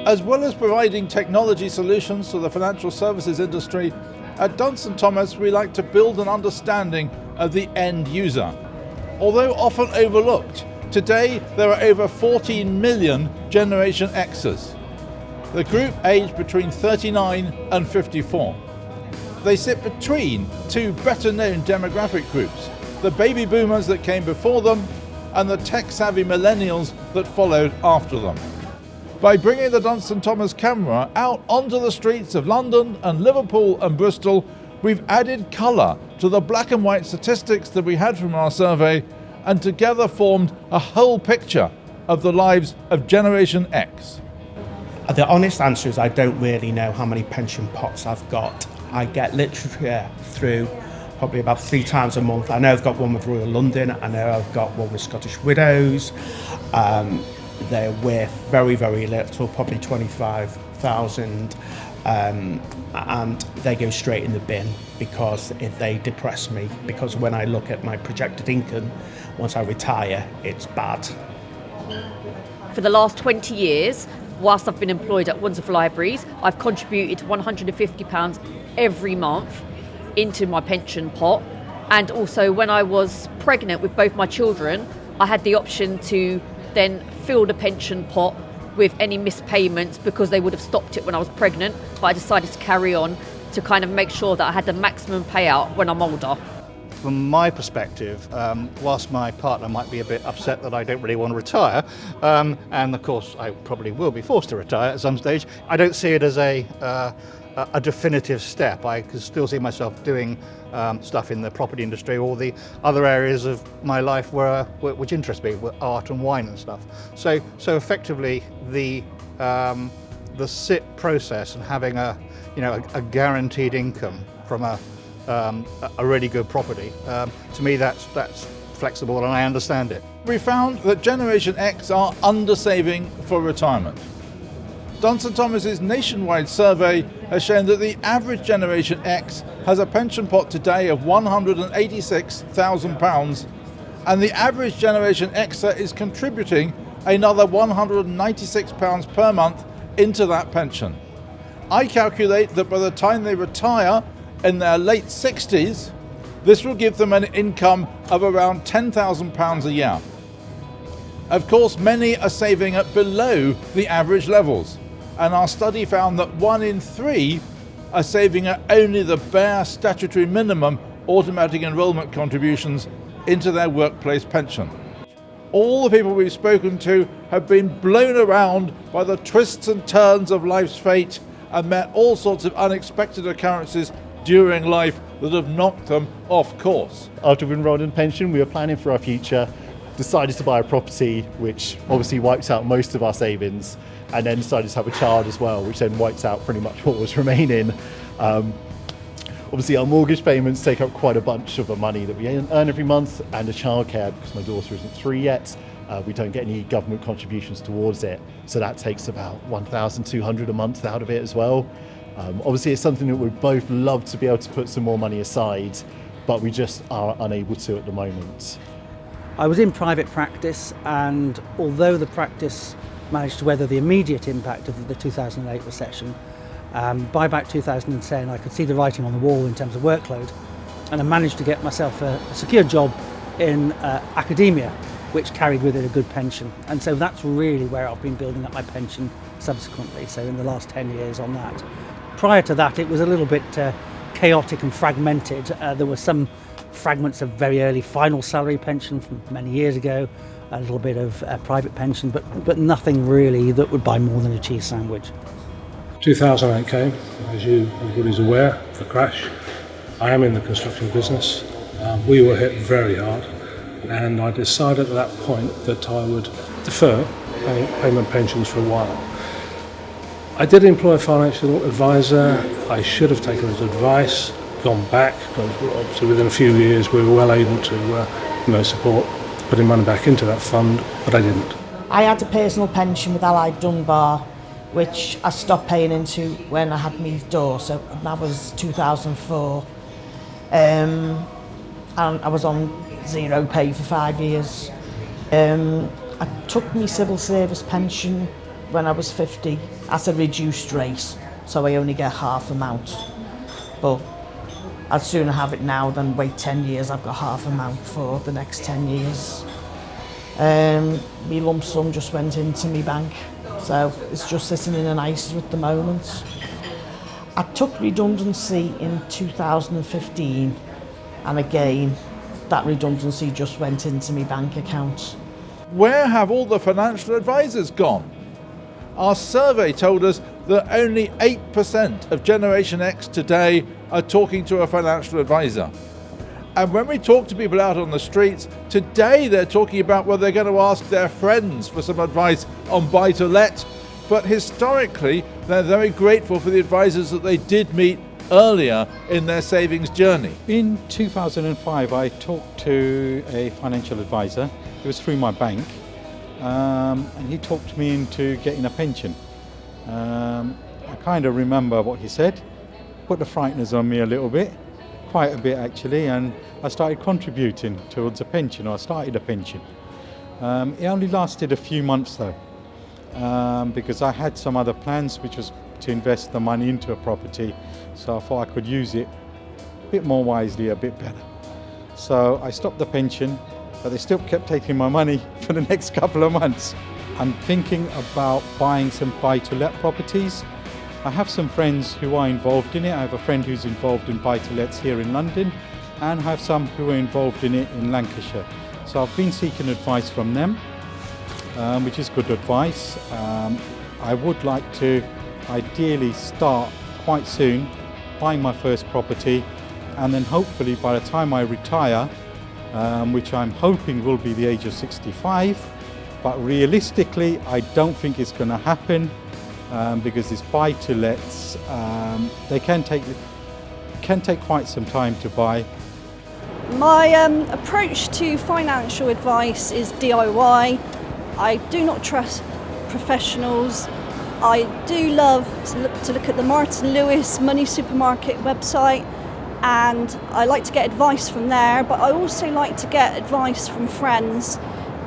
As well as providing technology solutions to the financial services industry, at Dunstan Thomas we like to build an understanding of the end user. Although often overlooked, today there are over 14 million Generation Xers, the group aged between 39 and 54. They sit between two better-known demographic groups, the baby boomers that came before them and the tech-savvy millennials that followed after them. By bringing the Dunstan Thomas camera out onto the streets of London and Liverpool and Bristol, we've added colour to the black and white statistics that we had from our survey and together formed a whole picture of the lives of Generation X. The honest answer is I don't really know how many pension pots I've got. I get literature through probably about 3 times a month. I know I've got one with Royal London, I know I've got one with Scottish Widows. They're worth very, very little, probably 25,000, and they go straight in the bin because if they depress me, because when I look at my projected income, once I retire, it's bad. For the last 20 years, whilst I've been employed at Wandsworth Libraries, I've contributed £150 every month into my pension pot. And also when I was pregnant with both my children, I had the option to then fill the pension pot with any missed payments because they would have stopped it when I was pregnant, but I decided to carry on to kind of make sure that I had the maximum payout when I'm older. From my perspective, whilst my partner might be a bit upset that I don't really want to retire, and of course I probably will be forced to retire at some stage, I don't see it as a definitive step. I can still see myself doing stuff in the property industry or the other areas of my life which interest me, art and wine and stuff. So effectively, the SIP process and having a guaranteed income from a really good property, to me that's flexible and I understand it. We found that Generation X are undersaving for retirement. Dunstan Thomas's nationwide survey has shown that the average Generation X has a pension pot today of £186,000 and the average Generation Xer is contributing another £196 per month into that pension. I calculate that by the time they retire in their late 60s, this will give them an income of around £10,000 a year. Of course, many are saving at below the average levels, and our study found that 1 in 3 are saving at only the bare statutory minimum automatic enrolment contributions into their workplace pension. All the people we've spoken to have been blown around by the twists and turns of life's fate and met all sorts of unexpected occurrences during life that have knocked them off course. After we enrolled in pension, we were planning for our future, decided to buy a property, which obviously wipes out most of our savings, and then decided to have a child as well, which then wipes out pretty much what was remaining. Obviously our mortgage payments take up quite a bunch of the money that we earn every month, and the childcare, because my daughter isn't 3 yet, we don't get any government contributions towards it, so that takes about £1,200 a month out of it as well. Obviously it's something that we'd both love to be able to put some more money aside, but we just are unable to at the moment. I was in private practice, and although the practice managed to weather the immediate impact of the 2008 recession, by about 2010 I could see the writing on the wall in terms of workload, and I managed to get myself a secure job in academia, which carried with it a good pension. And so that's really where I've been building up my pension subsequently, so in the last 10 years on that. Prior to that it was a little bit chaotic and fragmented. There were some fragments of very early final salary pension from many years ago, a little bit of private pension, but nothing really that would buy more than a cheese sandwich. 2008 came, as everybody's aware, the crash. I am in the construction business. We were hit very hard, and I decided at that point that I would defer payment pensions for a while. I did employ a financial advisor. I should have taken his advice, gone back, because obviously within a few years we were well able to support putting money back into that fund, but I didn't. I had a personal pension with Allied Dunbar, which I stopped paying into when I had my daughter, so that was 2004. And I was on zero pay for 5 years. I took my civil service pension when I was 50 at a reduced rate, so I only get half amount. But I'd sooner have it now than wait 10 years. I've got half amount for the next 10 years. My lump sum just went into my bank, so it's just sitting in an ISA at the moment. I took redundancy in 2015, and again, that redundancy just went into my bank account. Where have all the financial advisors gone? Our survey told us that only 8% of Generation X today are talking to a financial advisor. And when we talk to people out on the streets, today they're talking about whether they're going to ask their friends for some advice on buy-to-let. But historically, they're very grateful for the advisors that they did meet earlier in their savings journey. In 2005, I talked to a financial advisor. It was through my bank, and he talked me into getting a pension. I kind of remember what he said, put the frighteners on me a little bit, quite a bit actually, and I started contributing towards a pension, or I started a pension. It only lasted a few months though, because I had some other plans, which was to invest the money into a property, so I thought I could use it a bit more wisely, a bit better. So I stopped the pension, but they still kept taking my money for the next couple of months. I'm thinking about buying some buy-to-let properties. I have some friends who are involved in it. I have a friend who's involved in buy-to-lets here in London, and I have some who are involved in it in Lancashire. So I've been seeking advice from them, which is good advice. I would like to ideally start quite soon buying my first property, and then hopefully by the time I retire, which I'm hoping will be the age of 65, but realistically I don't think it's going to happen, because these buy-to-lets, they can take quite some time to buy. My approach to financial advice is DIY. I do not trust professionals. I do love to look at the Martin Lewis Money Supermarket website, and I like to get advice from there, but I also like to get advice from friends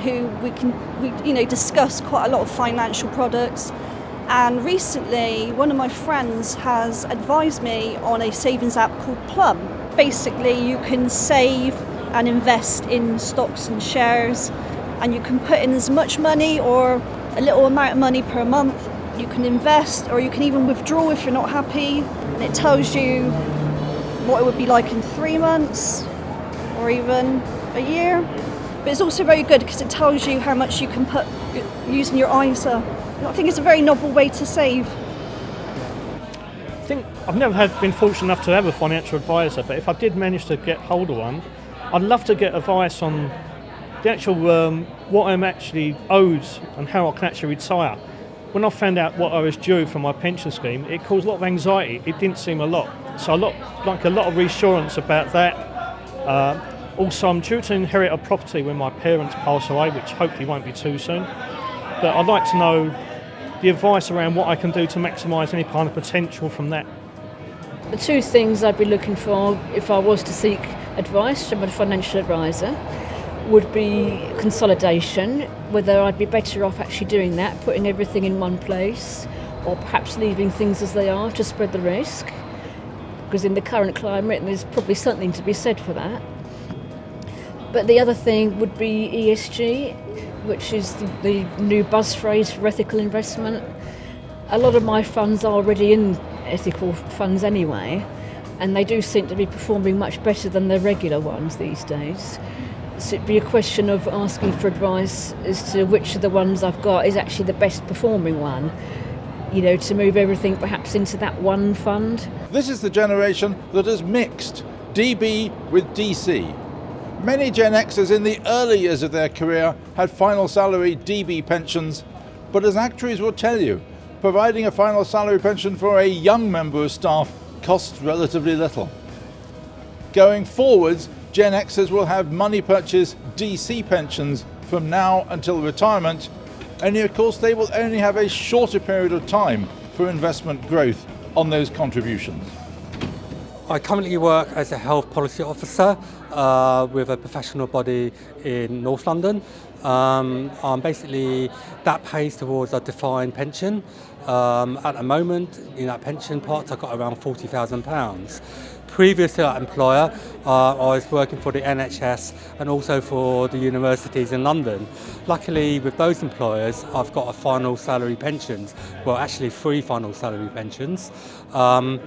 who we discuss quite a lot of financial products. And recently one of my friends has advised me on a savings app called Plum. Basically you can save and invest in stocks and shares, and you can put in as much money or a little amount of money per month. You can invest, or you can even withdraw if you're not happy, and it tells you what it would be like in 3 months or even a year. But it's also very good because it tells you how much you can put using your ISA. I think it's a very novel way to save. I think I've never been fortunate enough to have a financial advisor, but if I did manage to get hold of one, I'd love to get advice on the actual what I'm actually owed and how I can actually retire. When I found out what I was due from my pension scheme, it caused a lot of anxiety. It didn't seem a lot. So a lot of reassurance about that. Also, I'm due to inherit a property when my parents pass away, which hopefully won't be too soon. But I'd like to know the advice around what I can do to maximise any kind of potential from that. The two things I'd be looking for if I was to seek advice from a financial advisor would be consolidation, whether I'd be better off actually doing that, putting everything in one place, or perhaps leaving things as they are to spread the risk, because in the current climate there's probably something to be said for that. But the other thing would be ESG, which is the new buzz phrase for ethical investment. A lot of my funds are already in ethical funds anyway, and they do seem to be performing much better than the regular ones these days. So it'd be a question of asking for advice as to which of the ones I've got is actually the best performing one, to move everything perhaps into that one fund. This is the generation that has mixed DB with DC. Many Gen Xers in the early years of their career had final salary DB pensions, but as actuaries will tell you, providing a final salary pension for a young member of staff costs relatively little. Going forwards, Gen Xers will have money purchase DC pensions from now until retirement, and of course they will only have a shorter period of time for investment growth on those contributions. I currently work as a health policy officer with a professional body in North London. Basically, that pays towards a defined pension. At the moment, in that pension pot, I've got around £40,000. Previous to that employer, I was working for the NHS and also for the universities in London. Luckily, with those employers, I've got a final salary pensions, well, actually 3 final salary pensions. I'm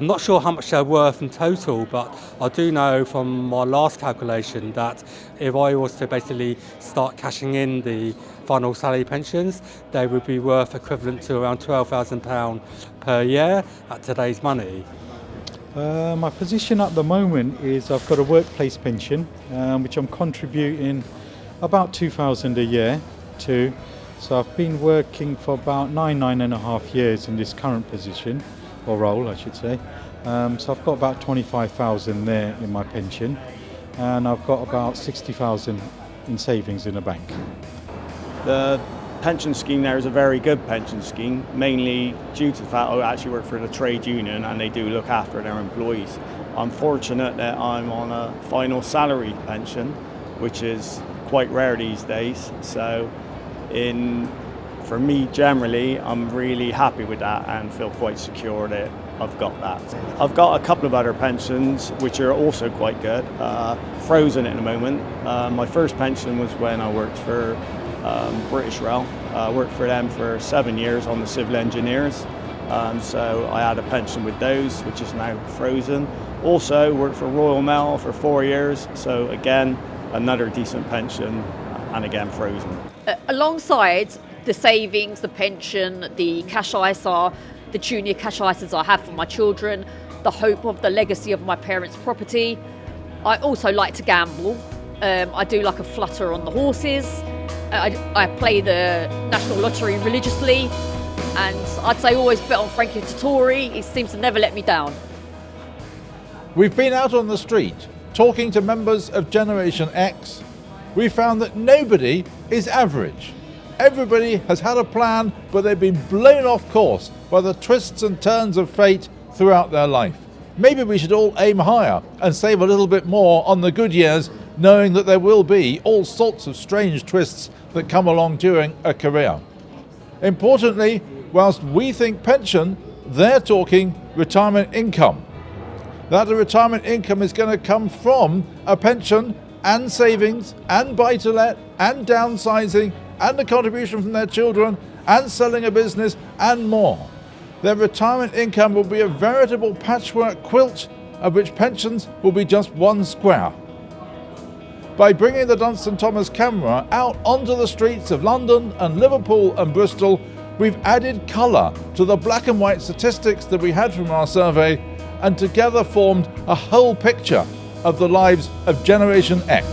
not sure how much they're worth in total, but I do know from my last calculation that if I was to basically start cashing in the final salary pensions, they would be worth equivalent to around £12,000 per year at today's money. My position at the moment is I've got a workplace pension, which I'm contributing about £2,000 a year to. So I've been working for about nine and a half years in this current position, or role I should say. So I've got about 25,000 there in my pension, and I've got about 60,000 in savings in the bank. The pension scheme there is a very good pension scheme, mainly due to the fact I actually work for the trade union and they do look after their employees. I'm fortunate that I'm on a final salary pension, which is quite rare these days. So for me generally, I'm really happy with that and feel quite secure that I've got that. I've got a couple of other pensions which are also quite good, frozen at the moment. My first pension was when I worked for British Rail. I worked for them for 7 years on the civil engineers, so I had a pension with those, which is now frozen. Also worked for Royal Mail for 4 years, so again another decent pension, and again frozen. Alongside the savings, the pension, the cash ISA, the junior cash ISAs I have for my children, the hope of the legacy of my parents' property, I also like to gamble. I do like a flutter on the horses. I play the National Lottery religiously, and I'd say always bet on Frankie Dettori. He seems to never let me down. We've been out on the street talking to members of Generation X. We found that nobody is average. Everybody has had a plan, but they've been blown off course by the twists and turns of fate throughout their life. Maybe we should all aim higher and save a little bit more on the good years, knowing that there will be all sorts of strange twists that come along during a career. Importantly, whilst we think pension, they're talking retirement income. That a retirement income is going to come from a pension and savings and buy-to-let and downsizing and a contribution from their children and selling a business and more. Their retirement income will be a veritable patchwork quilt of which pensions will be just one square. By bringing the Dunstan Thomas camera out onto the streets of London and Liverpool and Bristol, we've added colour to the black and white statistics that we had from our survey, and together formed a whole picture of the lives of Generation X.